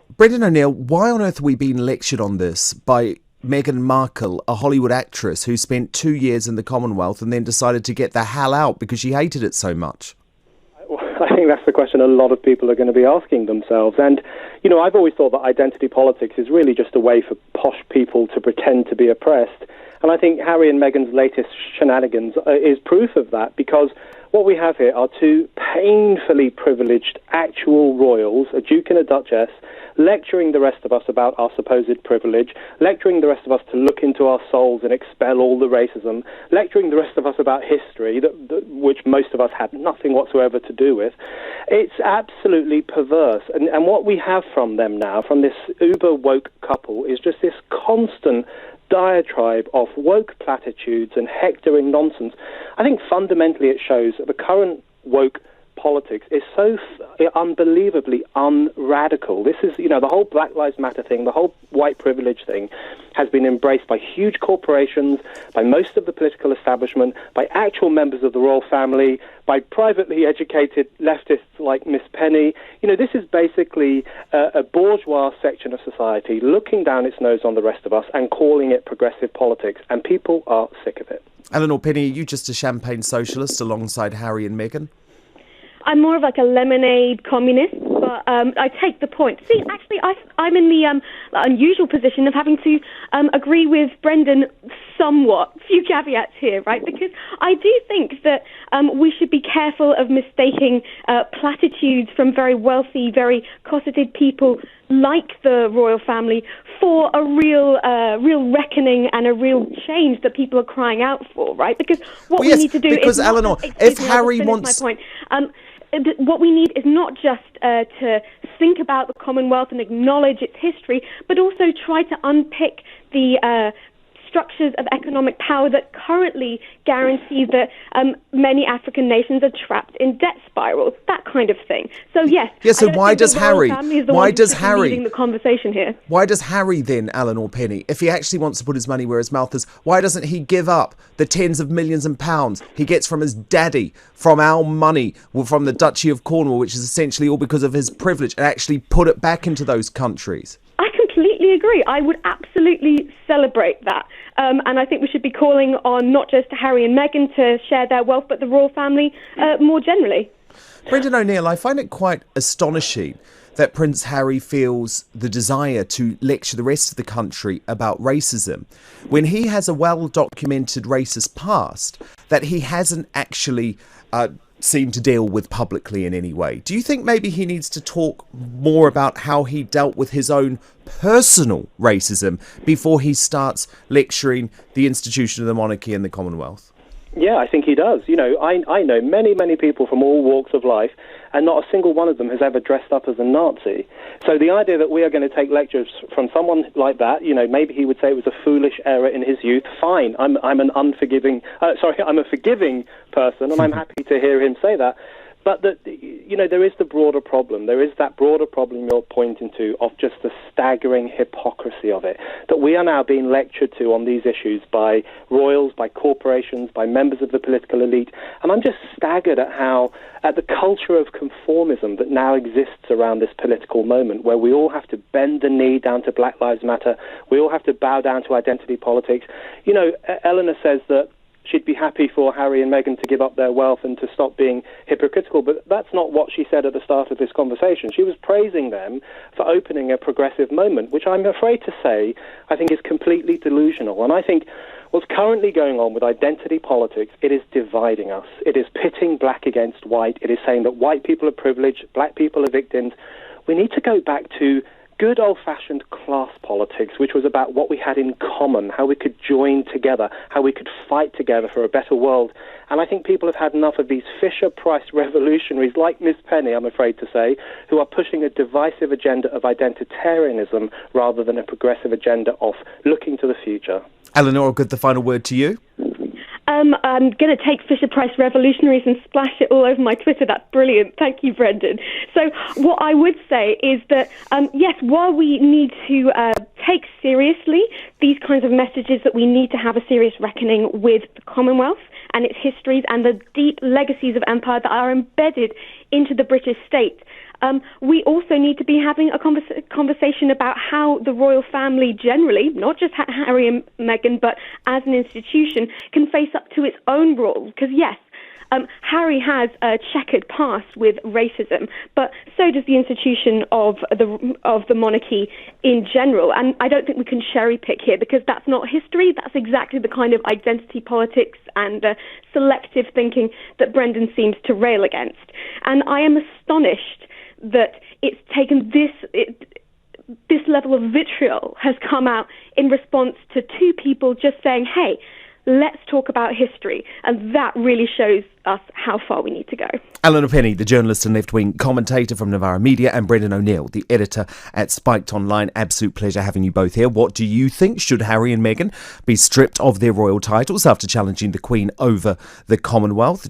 Brendan O'Neill, why on earth are we being lectured on this by Meghan Markle, a Hollywood actress who spent 2 years in the Commonwealth and then decided to get the hell out because she hated it so much? I think that's the question a lot of people are going to be asking themselves. And, I've always thought that identity politics is really just a way for posh people to pretend to be oppressed. And I think Harry and Meghan's latest shenanigans is proof of that, because what we have here are two painfully privileged actual royals, a duke and a duchess, lecturing the rest of us about our supposed privilege, lecturing the rest of us to look into our souls and expel all the racism, lecturing the rest of us about history, which most of us had nothing whatsoever to do with. It's absolutely perverse. And what we have from them now, from this uber-woke couple, is just this constant diatribe of woke platitudes and hectoring nonsense. I think fundamentally it shows that the current woke politics is so unbelievably unradical. This is, the whole Black Lives Matter thing, the whole white privilege thing has been embraced by huge corporations, by most of the political establishment, by actual members of the royal family, by privately educated leftists like Miss Penny. This is basically a bourgeois section of society looking down its nose on the rest of us and calling it progressive politics, and people are sick of it. Eleanor Penny, are you just a champagne socialist alongside Harry and Meghan? I'm more of like a lemonade communist, but I take the point. See, actually, I'm in the unusual position of having to agree with Brendan somewhat. Few caveats here, right? Because I do think that we should be careful of mistaking platitudes from very wealthy, very cosseted people like the royal family for a real reckoning and a real change that people are crying out for, right? Because what we need to do because is... Eleanor, if Harry wants... My point. What we need is not just to think about the Commonwealth and acknowledge its history, but also try to unpick the structures of economic power that currently guarantee that many African nations are trapped in debt spirals, that kind of thing. So yes. Yeah. So why does Harry? Leading the conversation here? Why does Harry then, Eleanor Penny, if he actually wants to put his money where his mouth is, why doesn't he give up the tens of millions of pounds he gets from his daddy, from our money, from the Duchy of Cornwall, which is essentially all because of his privilege, and actually put it back into those countries? I completely agree. I would absolutely celebrate that. And I think we should be calling on not just Harry and Meghan to share their wealth, but the royal family more generally. Brendan O'Neill, I find it quite astonishing that Prince Harry feels the desire to lecture the rest of the country about racism when he has a well-documented racist past that he hasn't actually seem to deal with publicly in any way. Do you think maybe he needs to talk more about how he dealt with his own personal racism before he starts lecturing the institution of the monarchy and the Commonwealth? Yeah, I think he does. I know many people from all walks of life, and not a single one of them has ever dressed up as a Nazi. So the idea that we are going to take lectures from someone like that, maybe he would say it was a foolish error in his youth. Fine, I'm a forgiving person, and I'm happy to hear him say that. But there is the broader problem. There is that broader problem you're pointing to of just the staggering hypocrisy of it, that we are now being lectured to on these issues by royals, by corporations, by members of the political elite. And I'm just staggered at the culture of conformism that now exists around this political moment, where we all have to bend the knee down to Black Lives Matter. We all have to bow down to identity politics. Eleanor says that she'd be happy for Harry and Meghan to give up their wealth and to stop being hypocritical, but that's not what she said at the start of this conversation. She was praising them for opening a progressive moment, which I'm afraid to say I think is completely delusional. And I think what's currently going on with identity politics, it is dividing us. It is pitting black against white. It is saying that white people are privileged, black people are victims. We need to go back to good old-fashioned class politics, which was about what we had in common, how we could join together, how we could fight together for a better world. And I think people have had enough of these Fisher-Price revolutionaries like Miss Penny, I'm afraid to say, who are pushing a divisive agenda of identitarianism rather than a progressive agenda of looking to the future. Eleanor, I'll give the final word to you. I'm going to take Fisher-Price revolutionaries and splash it all over my Twitter. That's brilliant. Thank you, Brendan. So what I would say is that, yes, while we need to take seriously these kinds of messages, that we need to have a serious reckoning with the Commonwealth and its histories and the deep legacies of empire that are embedded into the British state. We also need to be having a conversation about how the royal family generally, not just Harry and Meghan, but as an institution, can face up to its own rules. Because yes, Harry has a checkered past with racism, but so does the institution of the monarchy in general. And I don't think we can cherry pick here, because that's not history. That's exactly the kind of identity politics and selective thinking that Brendan seems to rail against. And I am astonished that it's taken this level of vitriol has come out in response to two people just saying, hey, let's talk about history. And that really shows us how far we need to go. Eleanor Penny, the journalist and left-wing commentator from Novara Media, and Brendan O'Neill, the editor at Spiked Online. Absolute pleasure having you both here. What do you think? Should Harry and Meghan be stripped of their royal titles after challenging the Queen over the Commonwealth?